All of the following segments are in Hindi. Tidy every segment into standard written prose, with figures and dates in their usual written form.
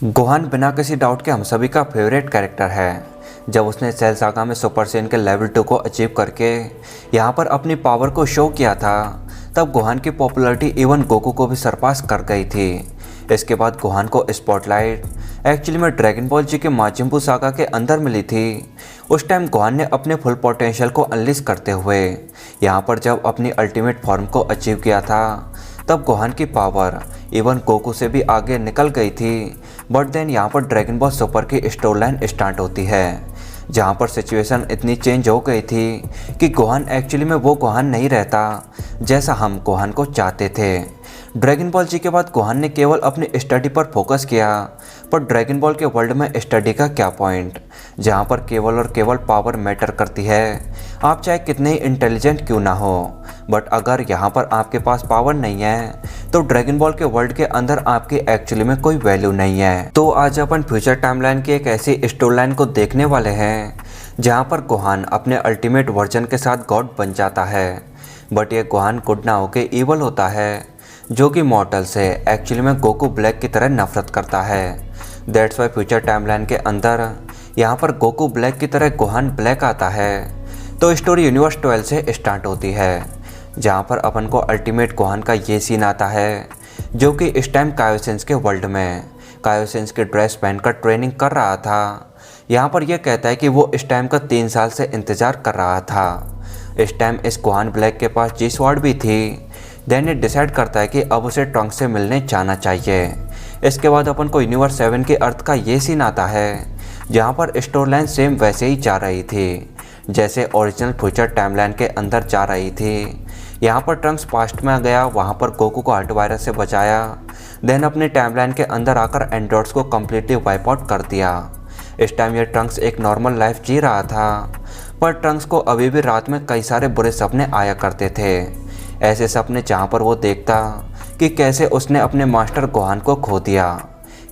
गोहान बिना किसी डाउट के हम सभी का फेवरेट कैरेक्टर है। जब उसने सेल सागा में सुपर सैयन के लेवल 2 को अचीव करके यहाँ पर अपनी पावर को शो किया था, तब गोहान की पॉपुलैरिटी इवन गोकू को भी सरपास कर गई थी। इसके बाद गोहान को स्पॉटलाइट एक्चुअली में ड्रैगन बॉल जी के माजिन बू सागा के अंदर मिली थी। उस टाइम गोहान ने अपने फुल पोटेंशियल को अनलीश करते हुए यहाँ पर जब अपनी अल्टीमेट फॉर्म को अचीव किया था, तब गोहान की पावर इवन गोकू से भी आगे निकल गई थी। बट देन यहाँ पर ड्रैगन बॉल सुपर की स्टोरी लाइन स्टार्ट होती है, जहाँ पर सिचुएशन इतनी चेंज हो गई थी कि गोहान एक्चुअली में वो गोहान नहीं रहता जैसा हम गोहान को चाहते थे। ड्रैगन बॉल जी के बाद गोहान ने केवल अपनी स्टडी पर फोकस किया, पर ड्रैगन बॉल के वर्ल्ड में स्टडी का क्या पॉइंट, जहाँ पर केवल और केवल पावर मैटर करती है। आप चाहे कितने ही इंटेलिजेंट क्यों ना हो, बट अगर यहाँ पर आपके पास पावर नहीं है तो ड्रैगन बॉल के वर्ल्ड के अंदर आपकी एक्चुअली में कोई वैल्यू नहीं है। तो आज अपन फ्यूचर टाइमलाइन की एक ऐसी स्टोरी लाइन को देखने वाले हैं जहाँ पर गोहान अपने अल्टीमेट वर्जन के साथ गॉड बन जाता है, बट ये गोहान गुड ना होके ईवल होता है, जो कि मॉर्टल से एक्चुअली में गोकू ब्लैक की तरह नफरत करता है। दैट्स वाई फ्यूचर टाइमलाइन के अंदर यहाँ पर गोकू ब्लैक की तरह गोहान ब्लैक आता है। तो स्टोरी यूनिवर्स 12 से स्टार्ट होती है, जहाँ पर अपन को अल्टीमेट गोहान का ये सीन आता है, जो कि इस टाइम कायोसेंस के वर्ल्ड में कायोसेंस की ड्रेस पहनकर ट्रेनिंग कर रहा था। यहाँ पर यह कहता है कि वो इस टाइम का 3 साल से इंतज़ार कर रहा था। इस टाइम इस गोहान ब्लैक के पास जी स्वॉर्ड भी थी। देन ये डिसाइड करता है कि अब उसे ट्रंक से मिलने जाना चाहिए। इसके बाद अपन को यूनिवर्स 7 के अर्थ का ये सीन आता है, जहाँ पर स्टोरी लाइन सेम वैसे ही जा रही थी जैसे ओरिजिनल फ्यूचर टाइमलाइन के अंदर जा रही थी। यहाँ पर ट्रंक्स पास्ट में गया, वहाँ पर गोकू को हर्ट वायरस से बचाया। देन अपने टाइमलाइन के अंदर आकर एंड्रॉइड्स को कम्प्लीटली वाइप आउट कर दिया। इस टाइम ये ट्रंक्स एक नॉर्मल लाइफ जी रहा था, पर ट्रंक्स को अभी भी रात में कई सारे बुरे सपने आया करते थे। ऐसे सपने जहाँ पर वो देखता कि कैसे उसने अपने मास्टर गोहान को खो दिया,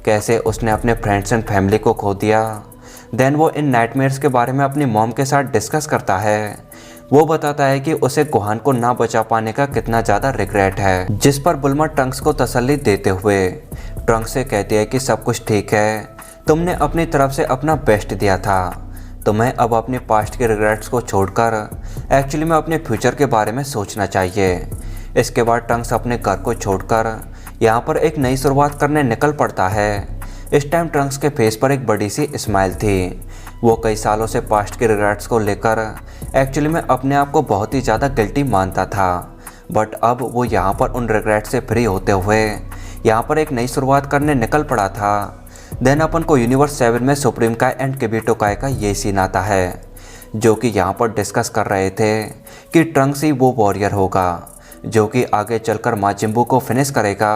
कैसे उसने अपने फ्रेंड्स एंड फैमिली को खो दिया। देन वो इन नाइटमेयर्स के बारे में अपनी मॉम के साथ डिस्कस करता है। वो बताता है कि उसे गोहान को ना बचा पाने का कितना ज़्यादा रिग्रेट है, जिस पर बुल्मा ट्रंक्स को तसल्ली देते हुए ट्रंक्स से कहती है कि सब कुछ ठीक है, तुमने अपनी तरफ से अपना बेस्ट दिया था, तुम्हें अब अपने पास्ट के रिग्रेट्स को छोड़कर एक्चुअली में अपने फ्यूचर के बारे में सोचना चाहिए। इसके बाद ट्रंक्स अपने घर को छोड़कर यहाँ पर एक नई शुरुआत करने निकल पड़ता है। इस टाइम ट्रंक्स के फेस पर एक बड़ी सी स्माइल थी। वो कई सालों से पास्ट के रिग्रेट्स को लेकर एक्चुअली में अपने आप को बहुत ही ज़्यादा गिल्टी मानता था, बट अब वो यहाँ पर उन रिग्रेट से फ्री होते हुए यहाँ पर एक नई शुरुआत करने निकल पड़ा था। देन अपन को यूनिवर्स 7 में सुप्रीम काय एंड किबिटो काय का ये सीन आता है, जो कि यहाँ पर डिस्कस कर रहे थे कि ट्रंक्स ही वो वॉरियर होगा जो कि आगे चलकर माजिन बू को फिनिश करेगा।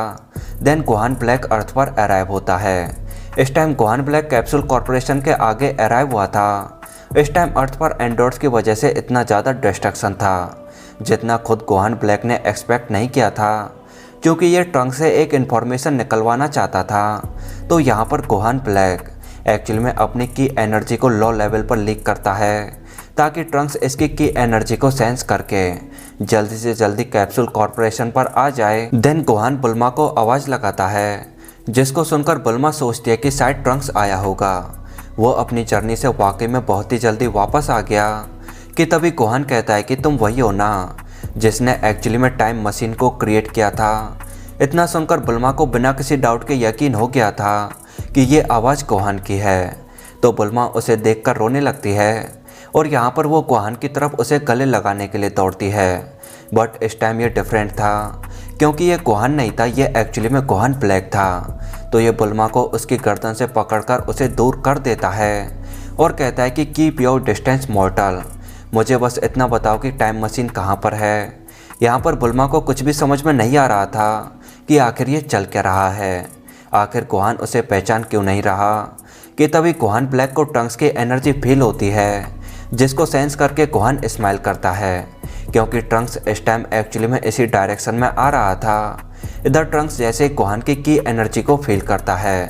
देन गोहान ब्लैक अर्थ पर अराइव होता है। इस time Gohan black capsule corporation के आगे अराइव हुआ था। इस टाइम अर्थ पर एंड्रॉइड्स की वजह से इतना ज़्यादा डिस्ट्रक्शन था जितना खुद गोहान ब्लैक ने एक्सपेक्ट नहीं किया था, क्योंकि ये ट्रंक से एक इन्फॉर्मेशन निकलवाना चाहता था। तो यहाँ पर गोहान ब्लैक एक्चुअली में अपनी की एनर्जी को लो लेवल पर लीक करता है, ताकि ट्रंक्स इसकी की एनर्जी को सेंस करके जल्दी से जल्दी कैप्सूल कॉरपोरेशन पर आ जाए। देन गोहान बुल्मा को आवाज़ लगाता है, जिसको सुनकर बुल्मा सोचती है कि शायद ट्रंक्स आया होगा। वो अपनी जर्नी से वाकई में बहुत ही जल्दी वापस आ गया कि तभी गोहान कहता है कि तुम वही हो ना जिसने एक्चुअली में टाइम मशीन को क्रिएट किया था। इतना सुनकर बुल्मा को बिना किसी डाउट के यकीन हो गया था कि ये आवाज़ गोहान की है। तो बुल्मा उसे देखकर रोने लगती है और यहाँ पर वो गोहान की तरफ उसे गले लगाने के लिए दौड़ती है। बट इस टाइम ये डिफरेंट था, क्योंकि ये गोहान नहीं था, ये एक्चुअली में गोहान ब्लैक था। तो ये बुल्मा को उसकी गर्दन से पकड़कर उसे दूर कर देता है और कहता है कि कीप योर डिस्टेंस मॉर्टल, मुझे बस इतना बताओ कि टाइम मशीन कहाँ पर है। यहाँ पर बुल्मा को कुछ भी समझ में नहीं आ रहा था कि आखिर ये चल क्या रहा है, आखिर गोहान उसे पहचान क्यों नहीं रहा। कि तभी गोहान ब्लैक को ट्रंक्स की एनर्जी फील होती है, जिसको सेंस करके गोहान स्माइल करता है, क्योंकि ट्रंक्स इस टाइम एक्चुअली में इसी डायरेक्शन में आ रहा था। इधर ट्रंक्स जैसे गोहान की एनर्जी को फील करता है,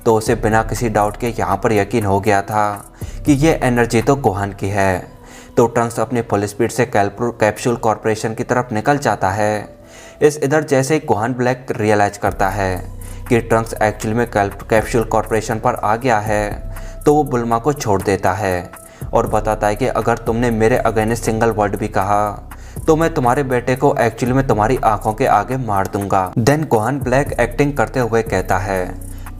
तो उसे बिना किसी डाउट के यहाँ पर यकीन हो गया था कि ये एनर्जी तो गोहान की है। तो ट्रंक्स अपनी फुल स्पीड से कैप्सूल कॉरपोरेशन की तरफ निकल जाता है। इस इधर जैसे ही गोहान ब्लैक रियलाइज करता है कि ट्रंक्स एक्चुअली में कैप्सूल कॉर्पोरेशन पर आ गया है, तो वो बुल्मा को छोड़ देता है और बताता है कि अगर तुमने मेरे अगेंस्ट सिंगल वर्ड भी कहा तो मैं तुम्हारे बेटे को एक्चुअली में तुम्हारी आंखों के आगे मार दूंगा। देन गोहान ब्लैक एक्टिंग करते हुए कहता है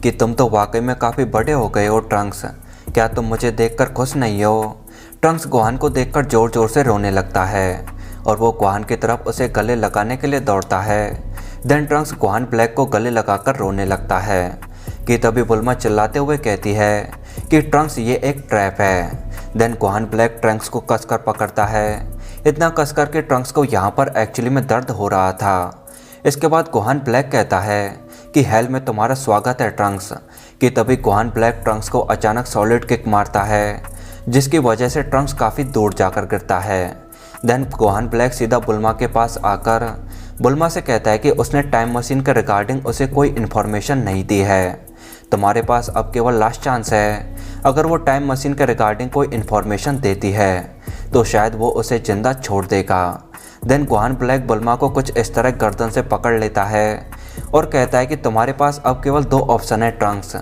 कि तुम तो वाकई में काफ़ी बड़े हो गए हो ट्रंक्स, क्या तुम मुझे देखकर खुश नहीं हो। ट्रंक्स गोहान को देखकर ज़ोर ज़ोर से रोने लगता है और वो गोहान की तरफ उसे गले लगाने के लिए दौड़ता है। देन ट्रंक्स गोहान ब्लैक को गले लगाकर रोने लगता है कि तभी बुल्मा चिल्लाते हुए कहती है कि ट्रंक्स ये एक ट्रैप है। देन गोहान ब्लैक ट्रंक्स को कसकर पकड़ता है, इतना कसकर कि ट्रंक्स को यहाँ पर एक्चुअली में दर्द हो रहा था। इसके बाद गोहान ब्लैक कहता है कि हेल में तुम्हारा स्वागत है ट्रंक्स, कि तभी गोहान ब्लैक ट्रंक्स को अचानक सॉलिड किक मारता है, जिसकी वजह से ट्रंक्स काफ़ी दूर जाकर गिरता है। देन गोहान ब्लैक सीधा बुल्मा के पास आकर बुल्मा से कहता है कि उसने टाइम मशीन के रिगार्डिंग उसे कोई इन्फॉर्मेशन नहीं दी है, तुम्हारे पास अब केवल लास्ट चांस है। अगर वो टाइम मशीन के रिगार्डिंग कोई इन्फॉर्मेशन देती है तो शायद वो उसे जिंदा छोड़ देगा। देन गोहान ब्लैक बुल्मा को कुछ इस तरह गर्दन से पकड़ लेता है और कहता है कि तुम्हारे पास अब केवल 2 ऑप्शन है ट्रंक्स,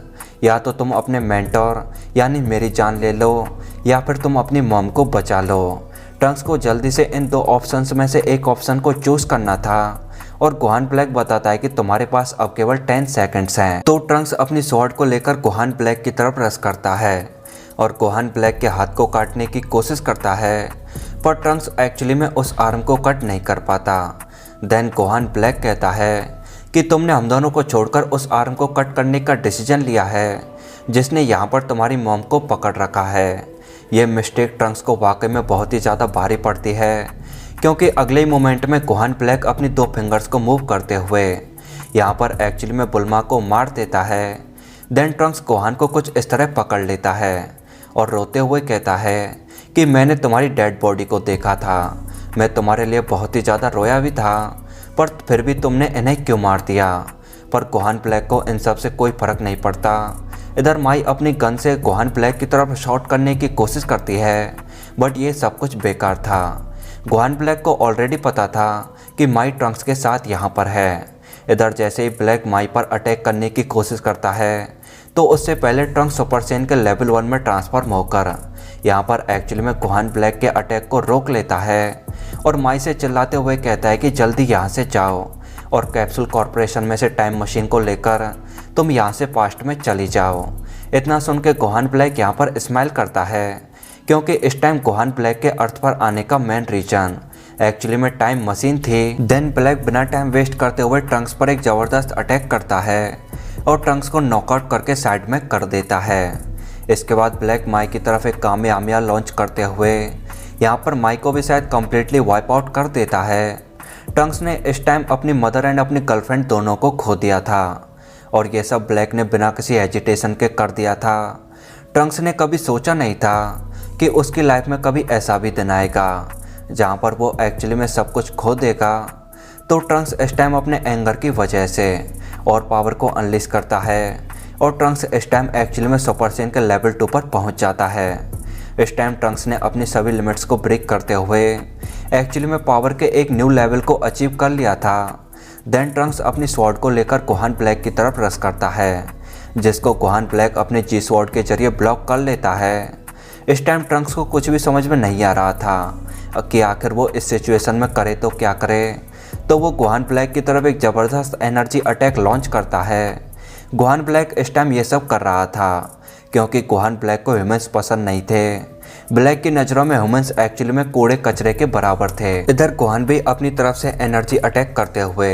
या तो तुम अपने मेंटोर यानी मेरी जान ले लो या फिर तुम अपनी मॉम को बचा लो। ट्रंक्स को जल्दी से इन 2 ऑप्शंस में से एक ऑप्शन को चूज़ करना था और गोहान ब्लैक बताता है कि तुम्हारे पास अब केवल 10 सेकंड्स हैं। तो ट्रंक्स अपनी स्वॉर्ड को लेकर गोहान ब्लैक की तरफ रश करता है और गोहान ब्लैक के हाथ को काटने की कोशिश करता है, पर ट्रंक्स एक्चुअली में उस आर्म को कट नहीं कर पाता। देन गोहान ब्लैक कहता है कि तुमने हम दोनों को छोड़कर उस आर्म को कट करने का डिसीजन लिया है जिसने यहाँ पर तुम्हारी मॉम को पकड़ रखा है। ये मिस्टेक ट्रंक्स को वाकई में बहुत ही ज़्यादा भारी पड़ती है, क्योंकि अगले ही मोमेंट में गोहान ब्लैक अपनी 2 फिंगर्स को मूव करते हुए यहाँ पर एक्चुअली में बुल्मा को मार देता है। देन ट्रंक्स गोहान को कुछ इस तरह पकड़ लेता है और रोते हुए कहता है कि मैंने तुम्हारी डेड बॉडी को देखा था, मैं तुम्हारे लिए बहुत ही ज़्यादा रोया भी था, पर फिर भी तुमने इन्हें क्यों मार दिया। पर गोहान ब्लैक को इन सब से कोई फ़र्क नहीं पड़ता। इधर माई अपनी गन से गोहान ब्लैक की तरफ शॉट करने की कोशिश करती है, बट ये सब कुछ बेकार था। गोहान ब्लैक को ऑलरेडी पता था कि माई ट्रंक्स के साथ यहाँ पर है। इधर जैसे ही ब्लैक माई पर अटैक करने की कोशिश करता है तो उससे पहले ट्रंक्स सुपर सैयन के लेवल 1 में ट्रांसफॉर्म होकर यहाँ पर एक्चुअली में गोहान ब्लैक के अटैक को रोक लेता है और माई से चिल्लाते हुए कहता है कि जल्दी यहाँ से जाओ और कैप्सूल कॉर्पोरेशन में से टाइम मशीन को लेकर तुम यहाँ से पास्ट में चली जाओ। इतना सुन के गोहान ब्लैक यहाँ पर स्माइल करता है, क्योंकि इस टाइम गोहान ब्लैक के अर्थ पर आने का मेन रीजन एक्चुअली में टाइम मशीन थी। देन ब्लैक बिना टाइम वेस्ट करते हुए ट्रंक्स पर एक ज़बरदस्त अटैक करता है और ट्रंक्स को नॉकआउट करके साइड में कर देता है। इसके बाद ब्लैक माई की तरफ एक कामयाबियाँ लॉन्च करते हुए यहाँ पर माई को भी शायद कम्प्लीटली वाइप आउट कर देता है। ट्रंक्स ने इस टाइम अपनी मदर एंड अपनी गर्लफ्रेंड दोनों को खो दिया था और ये सब ब्लैक ने बिना किसी एजिटेशन के कर दिया था। ट्रंक्स ने कभी सोचा नहीं था कि उसकी लाइफ में कभी ऐसा भी दिन आएगा जहाँ पर वो एक्चुअली में सब कुछ खो देगा। तो ट्रंक्स इस टाइम अपने एंगर की वजह से और पावर को अनलिश करता है और ट्रंक्स इस टाइम एक्चुअली में सुपर सैयन के लेवल 2 पर पहुँच जाता है। इस टाइम ट्रंक्स ने अपनी सभी लिमिट्स को ब्रेक करते हुए एक्चुअली में पावर के एक न्यू लेवल को अचीव कर लिया था। देन ट्रंक्स अपनी स्वॉर्ड को लेकर गोहान ब्लैक की तरफ रश करता है, जिसको गोहान ब्लैक अपने जी स्वॉर्ड के जरिए ब्लॉक कर लेता है। इस टाइम ट्रंक्स को कुछ भी समझ में नहीं आ रहा था कि आखिर वो इस सिचुएशन में करे तो क्या करे। तो वो गोहान ब्लैक की तरफ एक ज़बरदस्त एनर्जी अटैक लॉन्च करता है। गोहान ब्लैक इस टाइम ये सब कर रहा था क्योंकि गोहान ब्लैक को ह्यूमंस पसंद नहीं थे। ब्लैक की नज़रों में ह्यूमंस एक्चुअली में कूड़े कचरे के बराबर थे। इधर गोहान भी अपनी तरफ से एनर्जी अटैक करते हुए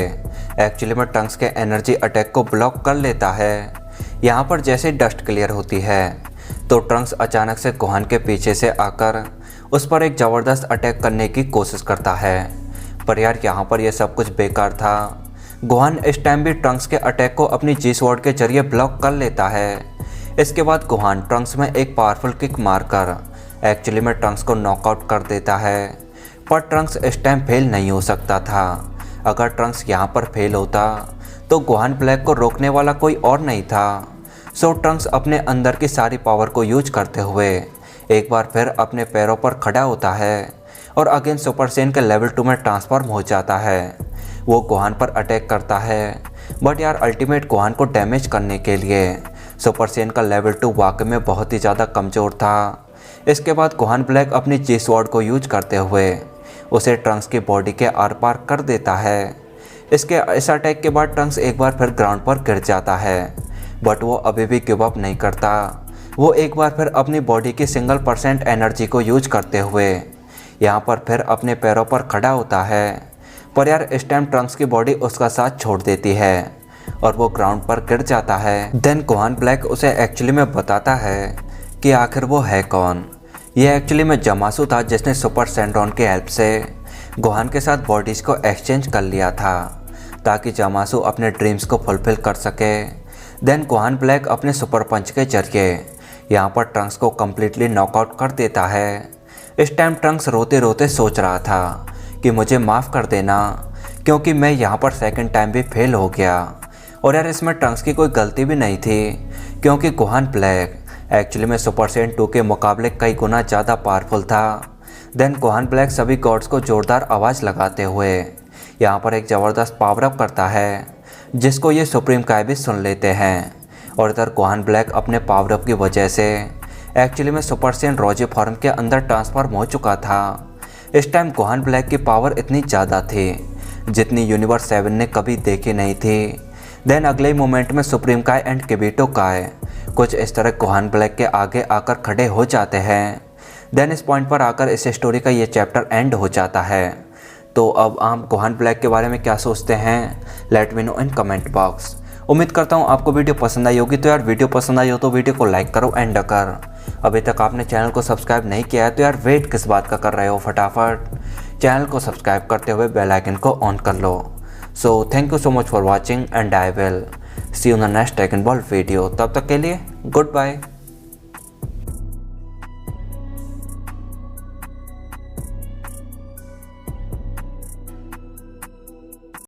एक्चुअली में ट्रंक्स के एनर्जी अटैक को ब्लॉक कर लेता है। यहाँ पर जैसे डस्ट क्लियर होती है तो ट्रंक्स अचानक से गोहान के पीछे से आकर उस पर एक ज़बरदस्त अटैक करने की कोशिश करता है, पर यार यहाँ पर यह सब कुछ बेकार था। गोहान इस टाइम भी ट्रंक्स के अटैक को अपनी जी स्वॉर्ड के जरिए ब्लॉक कर लेता है। इसके बाद गोहान ट्रंक्स में एक पावरफुल किक मारकर एक्चुअली में ट्रंक्स को नॉकआउट कर देता है, पर ट्रंक्स इस टाइम फेल नहीं हो सकता था। अगर ट्रंक्स यहाँ पर फेल होता तो गोहान ब्लैक को रोकने वाला कोई और नहीं था। सो ट्रंक्स अपने अंदर की सारी पावर को यूज करते हुए एक बार फिर अपने पैरों पर खड़ा होता है और अगेन सुपर सैयन के लेवल 2 में ट्रांसफॉर्म हो जाता है। वो गोहान पर अटैक करता है बट यार अल्टीमेट गोहान को डैमेज करने के लिए सुपर सैयन का लेवल 2 वाकई में बहुत ही ज़्यादा कमज़ोर था। इसके बाद गोहान ब्लैक अपनी जी स्वॉर्ड को यूज करते हुए उसे ट्रंक्स की बॉडी के आर पार कर देता है। इसके इस अटैक के बाद ट्रंक्स एक बार फिर ग्राउंड पर गिर जाता है, बट वो अभी भी गिव अप नहीं करता। वो एक बार फिर अपनी बॉडी की सिंगल % एनर्जी को यूज करते हुए यहाँ पर फिर अपने पैरों पर खड़ा होता है। पर यार इस टाइम ट्रंक्स की बॉडी उसका साथ छोड़ देती है और वो ग्राउंड पर गिर जाता है। देन गोहान ब्लैक उसे एक्चुअली में बताता है कि आखिर वो है कौन। ये एक्चुअली में जमासू था जिसने सुपर सेंड्रॉन की हेल्प से गोहान के साथ बॉडीज़ को एक्सचेंज कर लिया था ताकि जमासू अपने ड्रीम्स को फुलफिल कर सके। देन गोहान ब्लैक अपने सुपर पंच के जरिए यहाँ पर ट्रंक्स को कम्प्लीटली नॉकआउट कर देता है। इस टाइम ट्रंक्स रोते रोते सोच रहा था कि मुझे माफ़ कर देना क्योंकि मैं यहाँ पर सेकंड टाइम भी फेल हो गया। और यार इसमें ट्रंक्स की कोई गलती भी नहीं थी क्योंकि गोहान ब्लैक एक्चुअली में सुपर सैयन 2 के मुकाबले कई गुना ज़्यादा पावरफुल था। देन गोहान ब्लैक सभी गॉड्स को ज़ोरदार आवाज़ लगाते हुए यहाँ पर एक ज़बरदस्त पावर अप करता है जिसको ये सुप्रीम काय भी सुन लेते हैं। और इधर गोहान ब्लैक अपने पावर अप की वजह से एक्चुअली में सुपर सैयन रोजे फॉर्म के अंदर ट्रांसफॉर्म हो चुका था। इस टाइम गोहान ब्लैक की पावर इतनी ज़्यादा थी जितनी यूनिवर्स 7 ने कभी देखी नहीं थी। देन अगले ही मोमेंट में सुप्रीम काय एंड किबिटो काय कुछ इस तरह गोहान ब्लैक के आगे आकर खड़े हो जाते हैं। देन इस पॉइंट पर आकर इस स्टोरी का ये चैप्टर एंड हो जाता है। तो अब आप गोहान ब्लैक के बारे में क्या सोचते हैं, let me know in comment box. उम्मीद करता हूँ आपको वीडियो पसंद आई होगी। तो यार वीडियो पसंद आई हो तो वीडियो को लाइक करो एंड अगर अभी तक आपने चैनल को सब्सक्राइब नहीं किया है तो यार वेट किस बात का कर रहे हो, फटाफट चैनल को सब्सक्राइब करते हुए बेल आइकन को ऑन कर लो। So thank you so much for watching and I will see you in the next Dragon Ball video. तब तक के लिए गुड बाय।